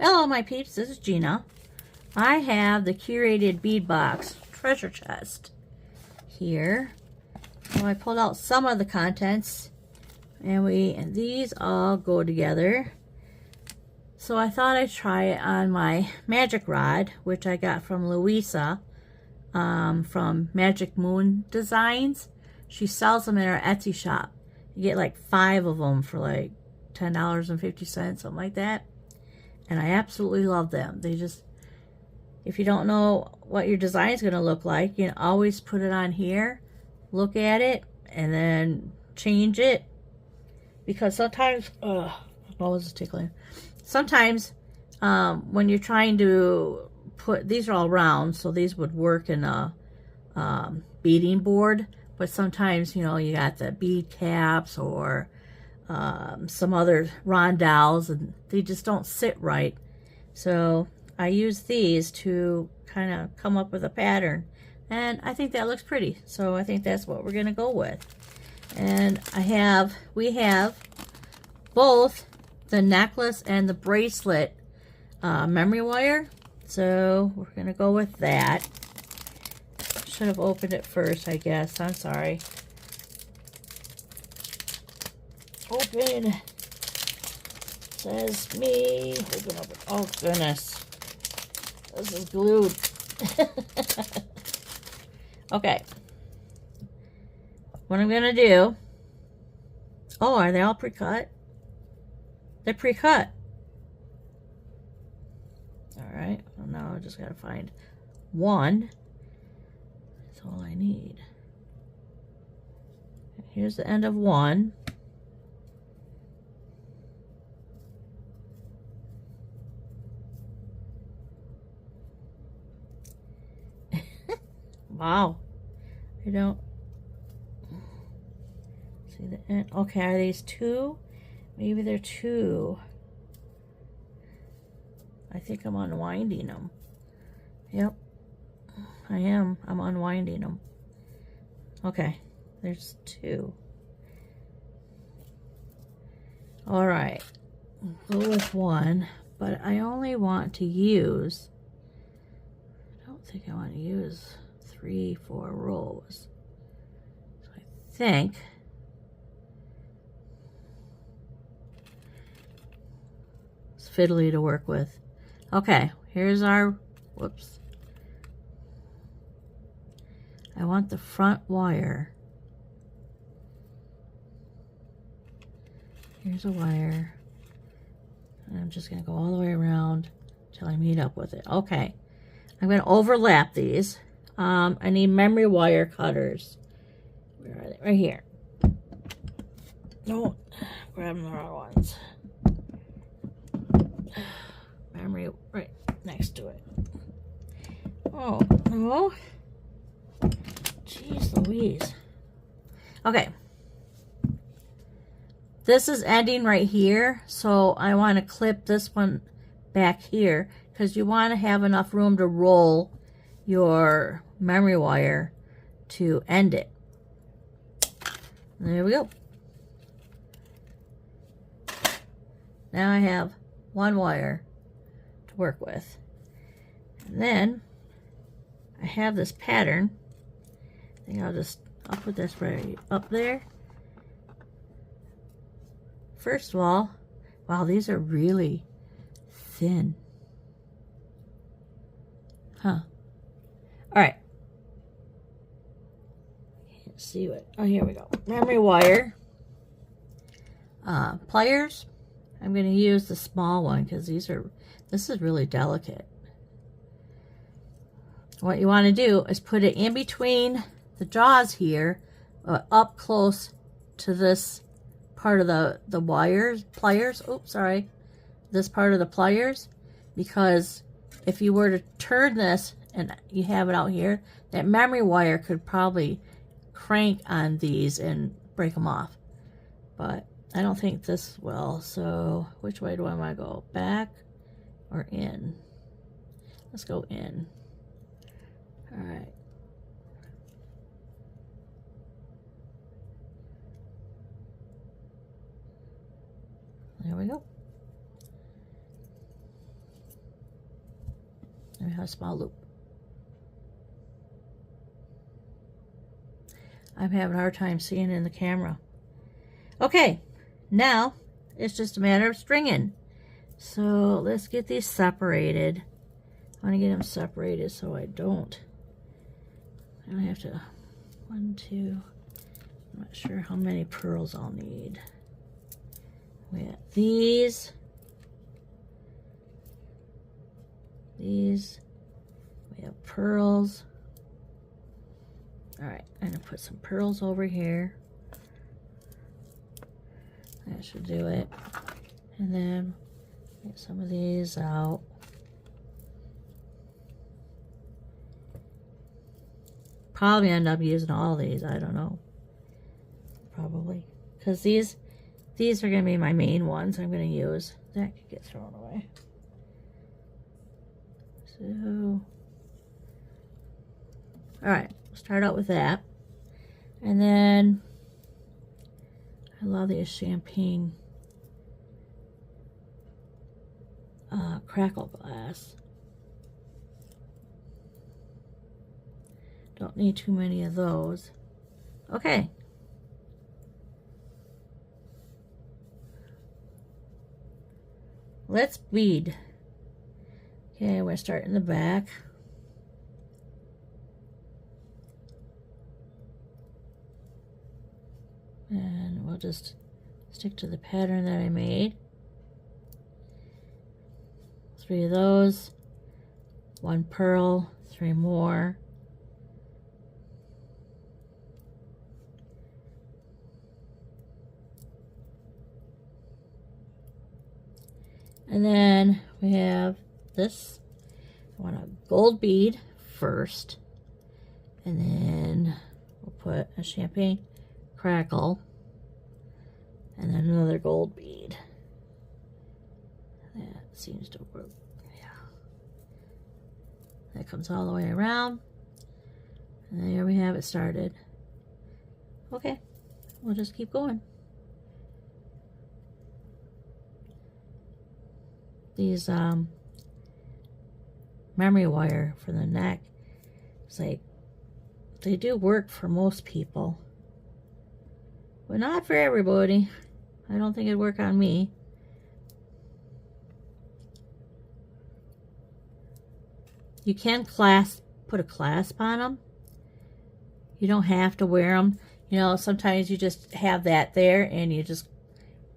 Hello my peeps, this is Gina. I have the Curated Bead Box treasure chest here. So I pulled out some of the contents and these all go together. So I thought I'd try it on my magic rod, which I got from Louisa from Magic Moon Designs. She sells them in her Etsy shop. You get like 5 of them for like $10.50, something like that. And I absolutely love them. They just, if you don't know what your design is going to look like, you can always put it on here, look at it, and then change it. Because sometimes, my nose is tickling. Sometimes when you're trying to put, these are all round, so these would work in a beading board. But sometimes, you know, you got the bead caps or some other rondelles, and they just don't sit right. So I use these to kind of come up with a pattern, and I think that looks pretty. So I think that's what we're gonna go with. And we have both the necklace and the bracelet memory wire, so we're gonna go with that. Should have opened it first, I guess. I'm sorry. Open. Says me. Open, open. Oh, goodness. This is glued. Okay. What I'm going to do... Oh, are they all pre-cut? They're pre-cut. Alright. Well, now I just got to find one. That's all I need. Here's the end of one. Wow. I don't see the end. Okay, are these two? Maybe they're two. I think I'm unwinding them. Yep. I am. I'm unwinding them. Okay. There's two. Alright. Go with one. But I only want to use... I don't think I want to use 3, 4 rows. So I think... It's fiddly to work with. Okay. Here's our... Whoops. I want the front wire. Here's a wire. And I'm just going to go all the way around till I meet up with it. Okay. I'm going to overlap these. I need memory wire cutters. Where are they? Right here. No, grabbing the wrong ones. Memory right next to it. Oh, no. Jeez Louise. Okay. This is ending right here, so I want to clip this one back here because you want to have enough room to roll your memory wire to end it. There we go. Now I have one wire to work with. And then I have this pattern. I think I'll put this right up there. First of all, wow, these are really thin. Huh. Alright. Can't see what. Oh, here we go. Memory wire. Pliers. I'm going to use the small one because this is really delicate. What you want to do is put it in between the jaws here, up close to this part of the pliers. Oops, sorry. This part of the pliers, because if you were to turn this and you have it out here, that memory wire could probably crank on these and break them off. But I don't think this will. So which way do I want to go? Back or in? Let's go in. All right. There we go. Let me have a small loop. I'm having a hard time seeing in the camera. Okay, now it's just a matter of stringing. So let's get these separated. I want to get them separated so I don't have to, 1, 2, I'm not sure how many pearls I'll need. We have these, we have pearls. All right, I'm gonna put some pearls over here. That should do it. And then get some of these out. Probably end up using all these, I don't know. Probably. Because these are going to be my main ones I'm going to use. That could get thrown away. So, alright, start out with that. And then, I love these champagne crackle glass. Don't need too many of those. Okay. Let's bead. Okay, we're starting in the back. And we'll just stick to the pattern that I made. 3 of those. 1 pearl, 3 more. And then we have this. I want a gold bead first. And then we'll put a champagne crackle. And then another gold bead. That seems to work. Yeah. That comes all the way around. And there we have it started. Okay. We'll just keep going. These memory wire for the neck, it's like they do work for most people, but not for everybody. I don't think it'd work on me. You can put a clasp on them. You don't have to wear them. You know, sometimes you just have that there and you just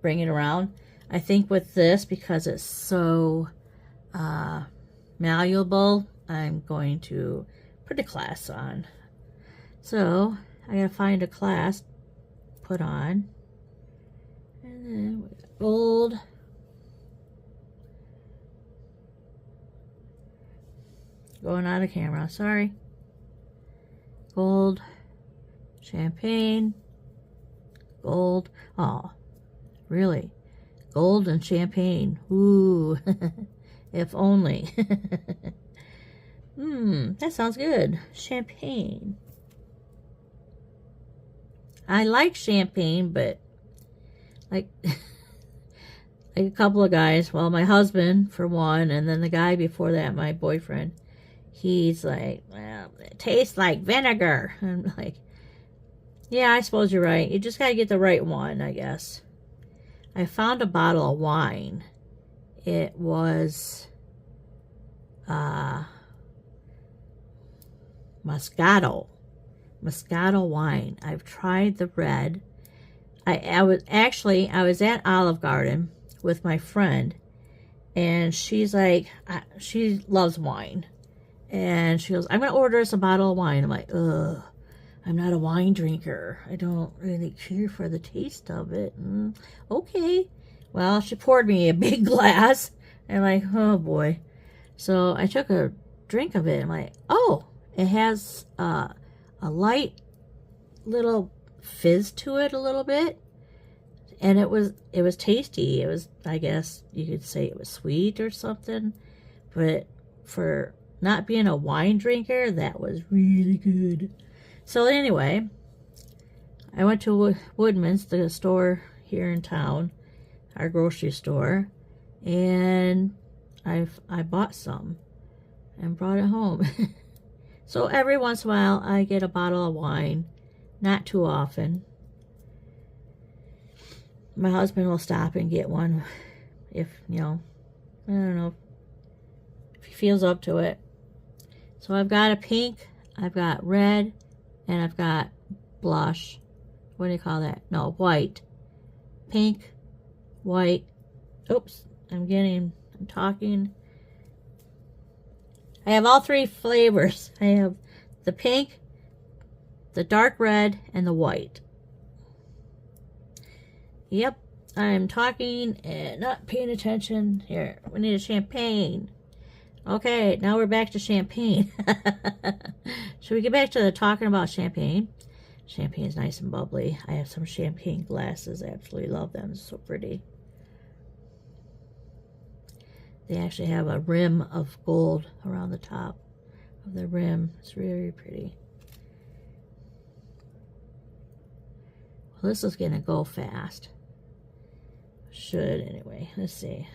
bring it around. I think with this, because it's so malleable, I'm going to put a clasp on. So I gotta find a clasp, put on, and then we got gold, going out of camera, sorry, gold, champagne, gold, oh, really? Gold and champagne. Ooh, if only. That sounds good. Champagne. I like champagne, but like, like a couple of guys, well, my husband for one, and then the guy before that, my boyfriend, he's like, well, it tastes like vinegar. I'm like, yeah, I suppose you're right. You just gotta get the right one, I guess. I found a bottle of wine. It was Moscato wine. I've tried the red. I was at Olive Garden with my friend, and she's like, she loves wine, and she goes, I'm gonna order us a bottle of wine. I'm like, ugh, I'm not a wine drinker. I don't really care for the taste of it. Okay. Well, she poured me a big glass. And I'm like, oh boy. So I took a drink of it. I'm like, oh, it has a light little fizz to it a little bit. And it was tasty. It was, I guess you could say it was sweet or something. But for not being a wine drinker, that was really good. So anyway, I went to Woodman's, the store here in town, our grocery store, and I bought some. and brought it home. So every once in a while I get a bottle of wine, not too often. My husband will stop and get one if, you know, I don't know, if he feels up to it. So I've got a pink, I've got red, and I've got blush. What do you call that? No, white. Pink, white. Oops, I'm talking. I have all three flavors. I have the pink, the dark red, and the white. Yep, I'm talking and not paying attention. Here, we need a champagne. Okay, now we're back to champagne. Should we get back to talking about champagne? Champagne is nice and bubbly. I have some champagne glasses. I absolutely love them. It's so pretty. They actually have a rim of gold around the top of the rim. It's really pretty. Well, this is going to go fast. Should, anyway. Let's see.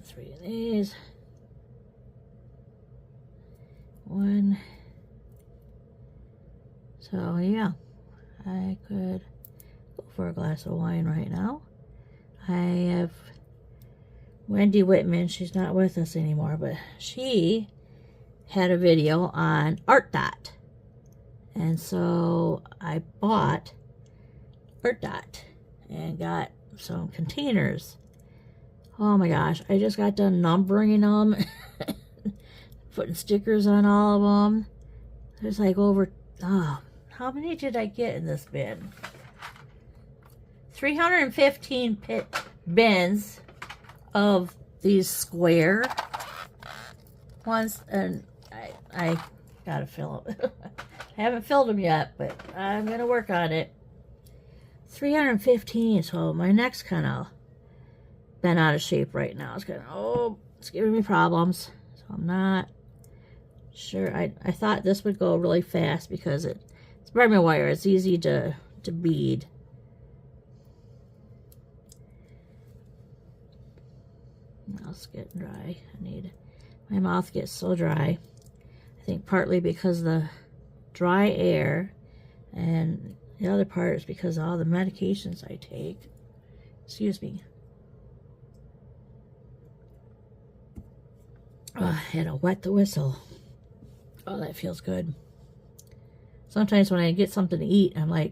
3 of these. 1. So, yeah. I could go for a glass of wine right now. I have Wendy Whitman. She's not with us anymore, but she had a video on Art Dot. And so I bought Art Dot and got some containers. Oh my gosh, I just got done numbering them, putting stickers on all of them. There's like over, how many did I get in this bin? 315 bins of these square ones, and I gotta fill them. I haven't filled them yet, but I'm gonna work on it. 315, so my neck's kind of been out of shape right now. It's it's giving me problems, so I'm not sure. I thought this would go really fast because it's Burma wire. It's easy to bead. Mouth's getting dry. My mouth gets so dry. I think partly because of the dry air, and the other part is because of all the medications I take. Excuse me. Oh, I had to wet the whistle. Oh, that feels good. Sometimes when I get something to eat, I'm like,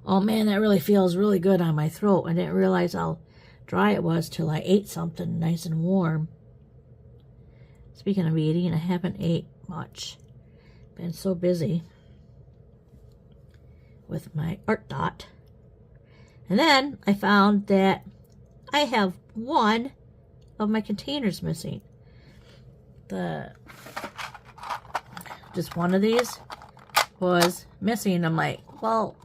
oh man, that really feels really good on my throat. I didn't realize how dry it was till I ate something nice and warm. Speaking of eating, I haven't ate much. Been so busy with my Art Dot. And then I found that I have one of my containers missing. Just one of these was missing. I'm like, well,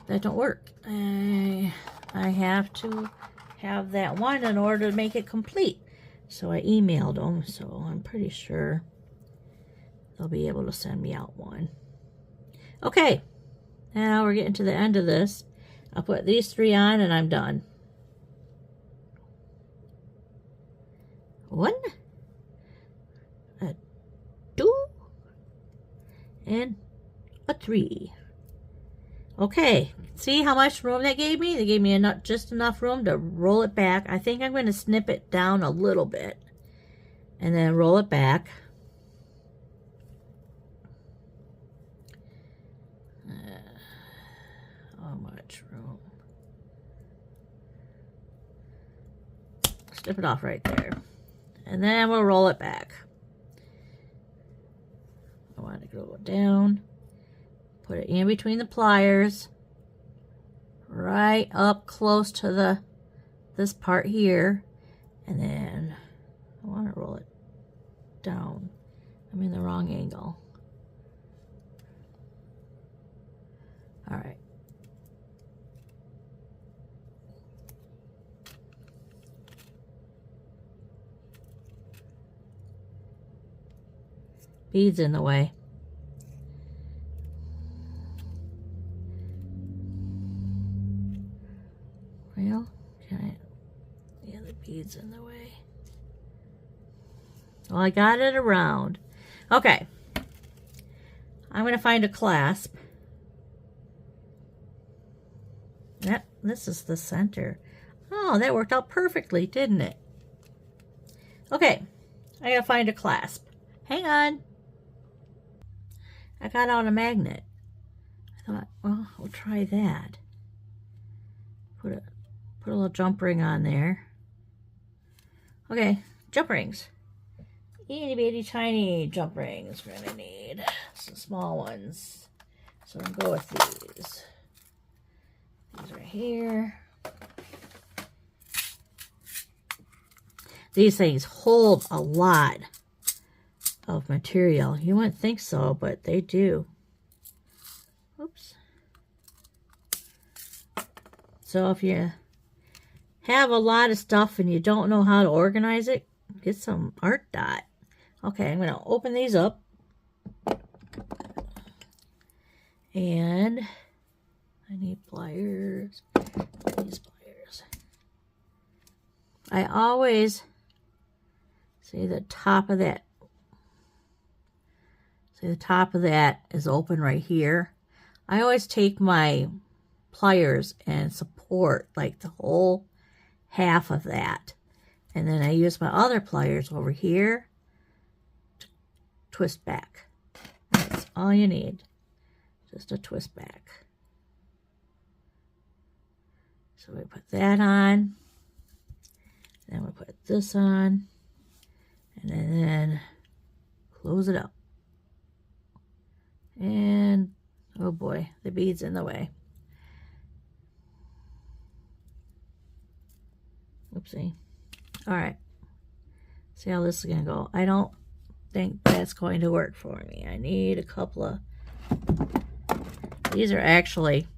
that don't work. I have to have that one in order to make it complete. So I emailed them, so I'm pretty sure they'll be able to send me out one. Okay, now we're getting to the end of this. I'll put these 3 on and I'm done. 1, 2, and 3. Okay, see how much room that gave me? They gave me just enough room to roll it back. I think I'm going to snip it down a little bit and then roll it back. How much room? Snip it off right there. And then we'll roll it back. I want to go down. Put it in between the pliers, right up close to this part here, and then I want to roll it down. I'm in the wrong angle. All right. Beads in the way. Well, can I? Yeah, the Beads in the way. Well, I got it around. Okay. I'm going to find a clasp. Yep, this is the center. Oh, that worked out perfectly, didn't it? Okay, I gotta find a clasp. Hang on. I got out a magnet. I thought, well, we'll try that. Put a little jump ring on there. Okay, jump rings. Itty bitty tiny jump rings we're gonna need. Some small ones. So I'm gonna go with these. These right here. These things hold a lot of material. You wouldn't think so, but they do. Oops. So if you have a lot of stuff and you don't know how to organize it, get some art dot. Okay, I'm going to open these up. And I need pliers. These pliers. I always see the top of that. See the top of that is open right here. I always take my pliers and support like the whole half of that. And then I use my other pliers over here to twist back. That's all you need. Just a twist back. So we put that on. Then we put this on. And then close it up. And, oh boy, the bead's in the way. Oopsie. All right. See how this is going to go. I don't think that's going to work for me. I need a couple of... These are actually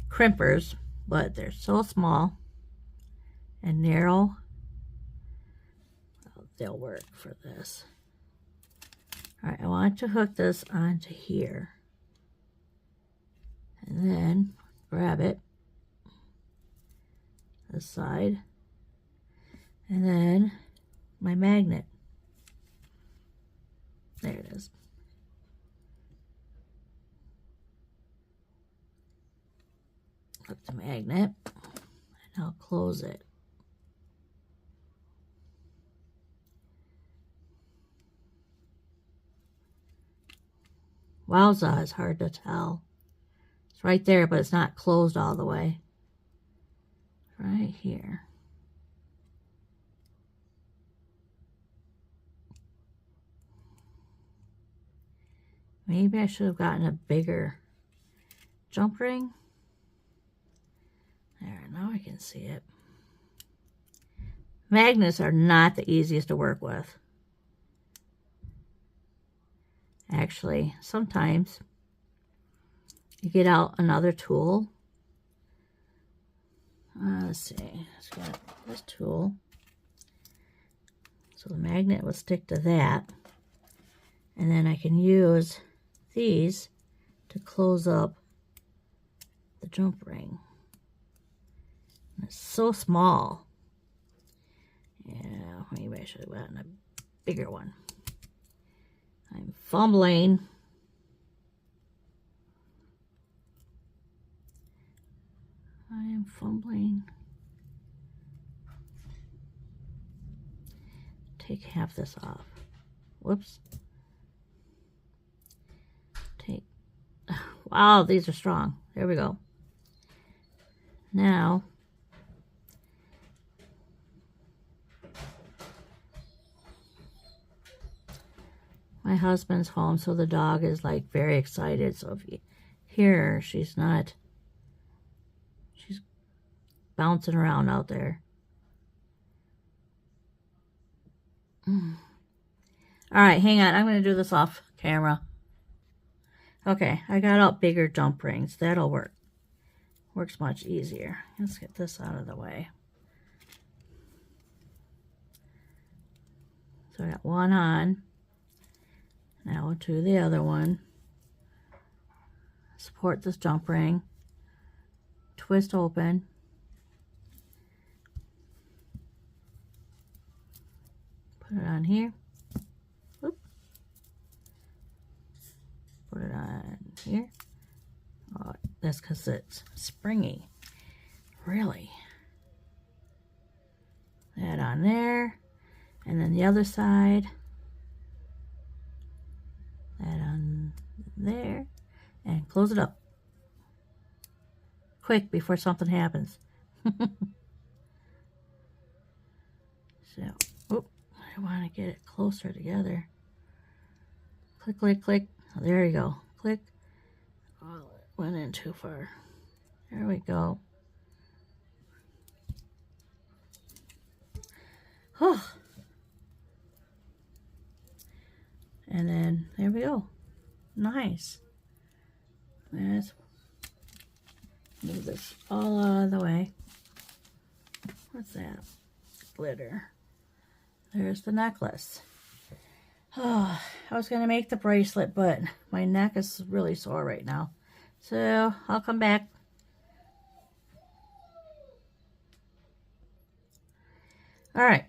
crimpers, but they're so small and narrow. They'll work for this. All right, I want to hook this onto here. And then grab it. This side. And then my magnet. There it is. Hook the magnet. And I'll close it. Wowza, it's hard to tell. It's right there, but it's not closed all the way. Right here. Maybe I should have gotten a bigger jump ring. There, now I can see it. Magnets are not the easiest to work with. Actually, sometimes you get out another tool. Let's see. Let's get this tool. So the magnet will stick to that. And then I can use these to close up the jump ring. And it's so small. Yeah, maybe I should have gotten a bigger one. I'm fumbling. I am fumbling. Take half this off. Whoops. Take. Wow, these are strong. There we go. Now, my husband's home, so the dog is like very excited. So if you hear her, she's bouncing around out there. All right, hang on. I'm going to do this off camera. Okay, I got out bigger jump rings. That'll work. Works much easier. Let's get this out of the way. So I got one on. Now we'll do the other one. Support this jump ring. Twist open. Put it on here. Whoop. Put it on here. Oh, that's because it's springy. Really. That on there. And then the other side. That on there. And close it up. Quick before something happens. So, oh, I want to get it closer together. Click, click, click. Oh, there you go. Click. Oh, it went in too far. There we go. Oh. And then there we go. Nice. Let's move this all out of the way. What's that? Glitter. There's the necklace. Oh, I was going to make the bracelet, but my neck is really sore right now. So I'll come back. All right.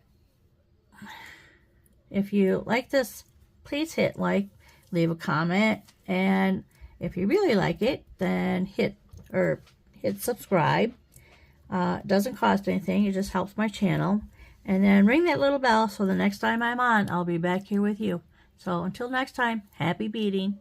If you like this, please hit like, leave a comment, and if you really like it, then hit subscribe. It doesn't cost anything. It just helps my channel. And then ring that little bell so the next time I'm on, I'll be back here with you. So until next time, happy beading.